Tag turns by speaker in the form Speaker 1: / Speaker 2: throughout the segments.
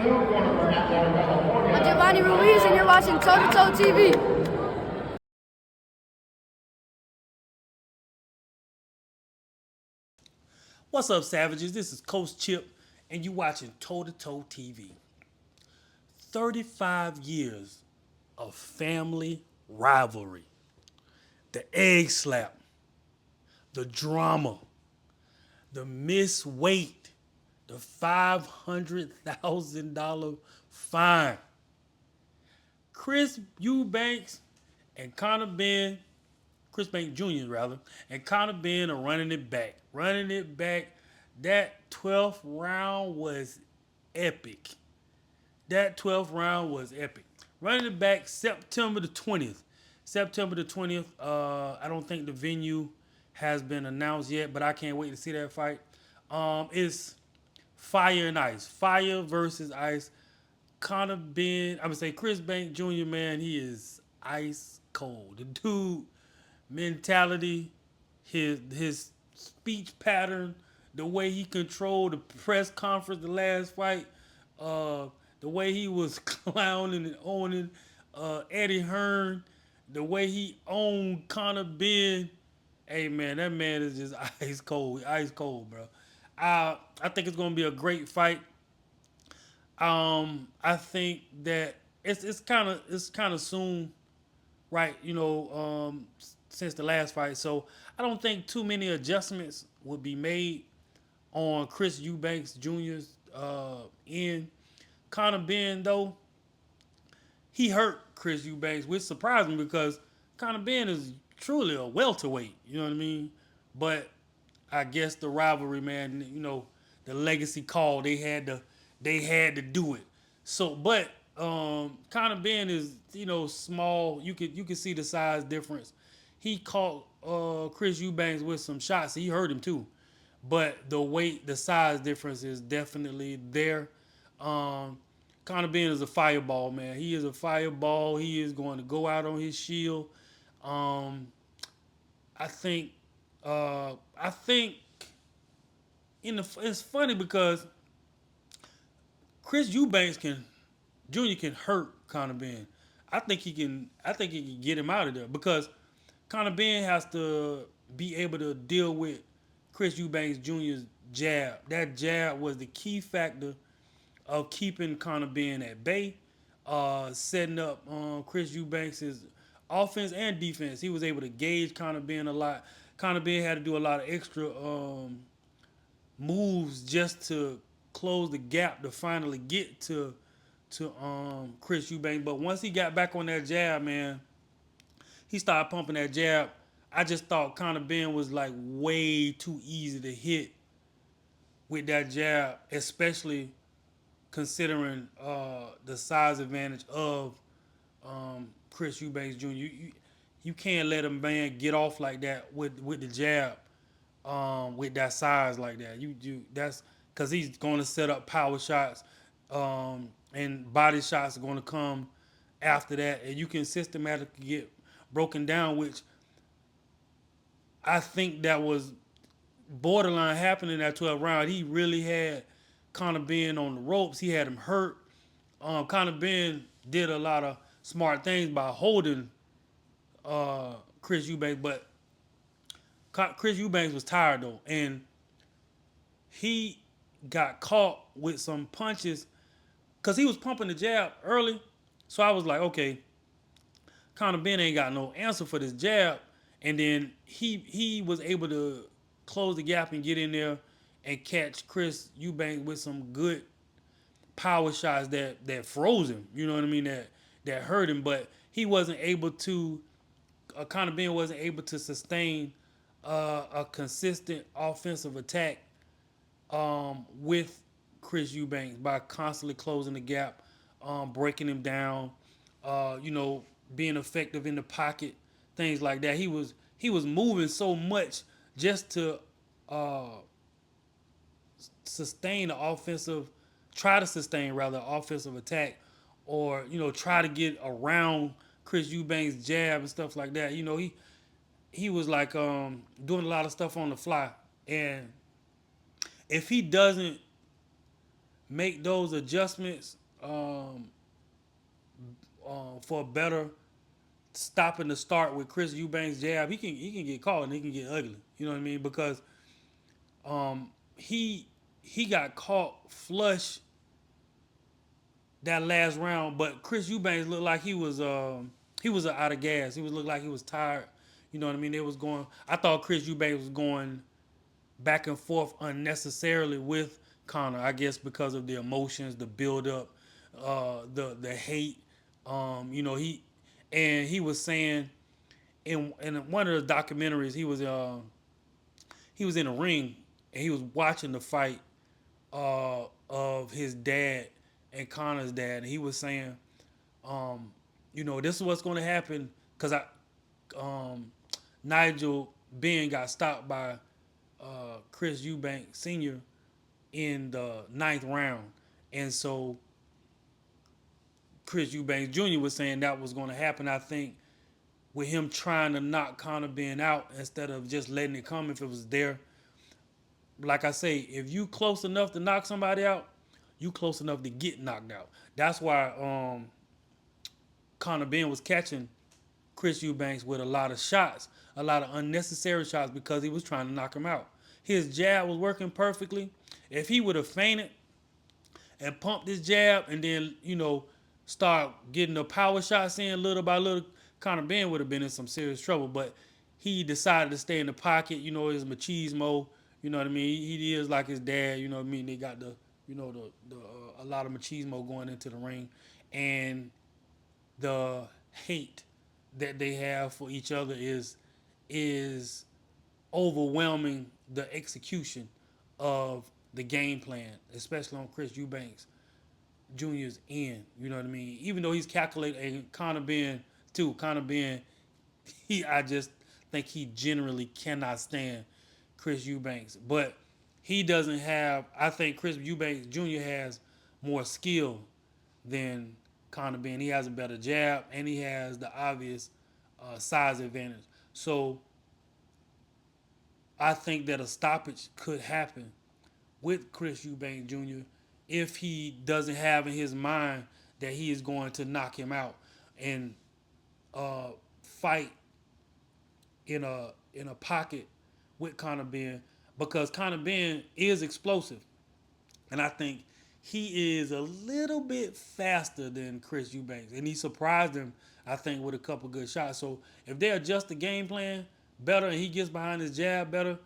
Speaker 1: I'm Giovanni Ruiz, and you're watching Toe to Toe TV.
Speaker 2: What's up, savages? This is Coach Chip, and you watching Toe to Toe TV. 35 years of family rivalry, the egg slap, the drama, the missed weight, the $500,000 fine. Chris Eubanks and Conor Benn, Chris Bank Jr. rather, and Conor Benn are running it back. Running it back. That 12th round was epic. That 12th round was epic. Running it back September the 20th. September the 20th. I don't think the venue has been announced yet, but I can't wait to see that fight. It's fire and ice. Fire versus ice. Conor Benn, I would say Chris Bank Jr., man, he is ice cold. The dude mentality, his speech pattern, the way he controlled the press conference the last fight, the way he was clowning and owning Eddie Hearn, the way he owned Conor Benn. Hey man, that man is just ice cold, bro. I think it's gonna be a great fight. I think that it's kind of soon, right? Since the last fight, so I don't think too many adjustments would be made on Chris Eubanks Jr.'s end. Conor Benn though, he hurt Chris Eubanks, which surprised me because Conor Benn is truly a welterweight. You know what I mean? But I guess the rivalry, man. The legacy call. They had to do it. So, but Conor Benn is small. You could see the size difference. He caught Chris Eubanks with some shots. He hurt him too, but the size difference is definitely there. Um, Conor Benn is a fireball, man. He is a fireball. He is going to go out on his shield. Um, I think. I think it's funny because Chris Eubanks Jr. can hurt Conor Benn. I think he can. I think he can get him out of there because Conor Benn has to be able to deal with Chris Eubanks Jr.'s jab. That jab was the key factor of keeping Conor Benn at bay, setting up Chris Eubanks' offense and defense. He was able to gauge Conor Benn a lot. Conor Benn had to do a lot of extra moves just to close the gap to finally get to Chris Eubanks. But once he got back on that jab, man, he started pumping that jab. I just thought Conor Benn was like way too easy to hit with that jab, especially considering the size advantage of Chris Eubanks Jr. You can't let a man get off like that with the jab, with that size like that. That's because he's going to set up power shots, and body shots are going to come after that, and you can systematically get broken down, which I think that was borderline happening in that 12th round. He really had Conor Benn on the ropes. He had him hurt. Conor Benn did a lot of smart things by holding Chris Eubanks, but Chris Eubanks was tired though, and he got caught with some punches because he was pumping the jab early. So I was like, okay, Conor Benn ain't got no answer for this jab, and then he was able to close the gap and get in there and catch Chris Eubanks with some good power shots that froze him. You know what I mean? That hurt him, but he wasn't able to. Conor Benn wasn't able to sustain a consistent offensive attack with Chris Eubanks by constantly closing the gap, breaking him down, being effective in the pocket, things like that. He was moving so much just to sustain the offensive, try to sustain rather offensive attack, or try to get around Chris Eubanks' jab and stuff like that. He was like doing a lot of stuff on the fly, and if he doesn't make those adjustments for better stopping the start with Chris Eubank's jab, he can get caught and he can get ugly. You know what I mean? Because um, he he got caught flush that last round, but Chris Eubanks looked like he was out of gas. He was looked like he was tired. You know what I mean? It was going. I thought Chris Eubanks was going back and forth unnecessarily with Conor. I guess because of the emotions, the build up, the hate. You know he was saying in one of the documentaries he was in a ring and he was watching the fight of his dad and Conor's dad, and he was saying, this is what's going to happen because um, Nigel Benn got stopped by Chris Eubank Sr. in the ninth round, and so Chris Eubank Jr. was saying that was going to happen. I think with him trying to knock Conor Benn out instead of just letting it come if it was there. Like I say, if you close enough to knock somebody out, you close enough to get knocked out. That's why Conor Benn was catching Chris Eubanks with a lot of shots, a lot of unnecessary shots because he was trying to knock him out. His jab was working perfectly. If he would have feinted and pumped his jab and then, start getting the power shots in little by little, Conor Benn would have been in some serious trouble. But he decided to stay in the pocket. His machismo. You know what I mean? He is like his dad. You know what I mean? They got a lot of machismo going into the ring, and the hate that they have for each other is overwhelming the execution of the game plan, especially on Chris Eubanks Jr.'s end. You know what I mean? Even though he's calculated, and Conor Benn too. Conor Benn, I just think he generally cannot stand Chris Eubanks, but he doesn't have. I think Chris Eubanks Jr. has more skill than Conor Benn. He has a better jab, and he has the obvious size advantage. So I think that a stoppage could happen with Chris Eubank Jr. if he doesn't have in his mind that he is going to knock him out and fight in a pocket with Conor Benn, because Conor Benn is explosive, and I think he is a little bit faster than Chris Eubanks, and he surprised him, I think, with a couple good shots. So if they adjust the game plan better and he gets behind his jab better,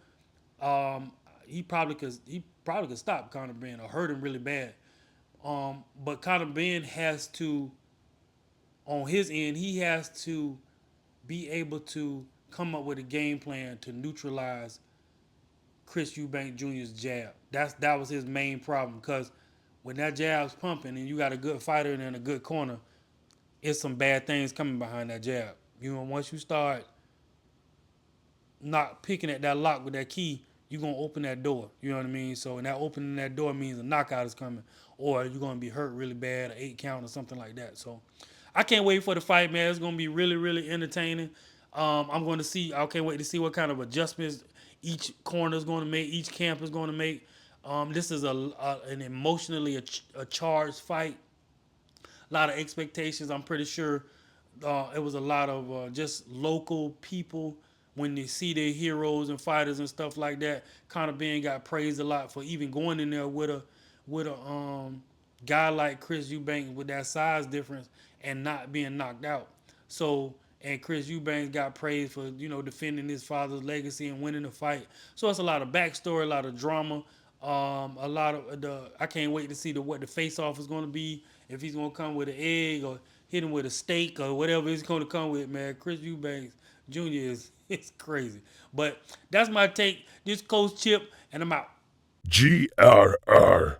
Speaker 2: um, he probably could stop Conor Benn or hurt him really bad. But Conor Benn has to, on his end, he has to be able to come up with a game plan to neutralize Chris Eubank Jr.'s jab. That was his main problem, because when that jab's pumping and you got a good fighter and a good corner, it's some bad things coming behind that jab. Once you start not picking at that lock with that key, you're gonna open that door. You know what I mean? So, and that opening that door means a knockout is coming, or you're gonna be hurt really bad, an 8 count or something like that. So, I can't wait for the fight, man. It's gonna be really, really entertaining. I'm going to see. I can't wait to see what kind of adjustments each corner is going to make, each camp is going to make. This is an emotionally a charged fight. A lot of expectations. I'm pretty sure it was a lot of just local people when they see their heroes and fighters and stuff like that. Conor Benn got praised a lot for even going in there with a guy like Chris Eubank with that size difference and not being knocked out. So, and Chris Eubanks got praised for defending his father's legacy and winning the fight. So it's a lot of backstory, a lot of drama, a lot of the. I can't wait to see what the face off is going to be. If he's going to come with an egg or hit him with a steak or whatever he's going to come with, man. Chris Eubanks Jr. is it's crazy. But that's my take. This Coach Chip, and I'm out.
Speaker 3: GRRRR.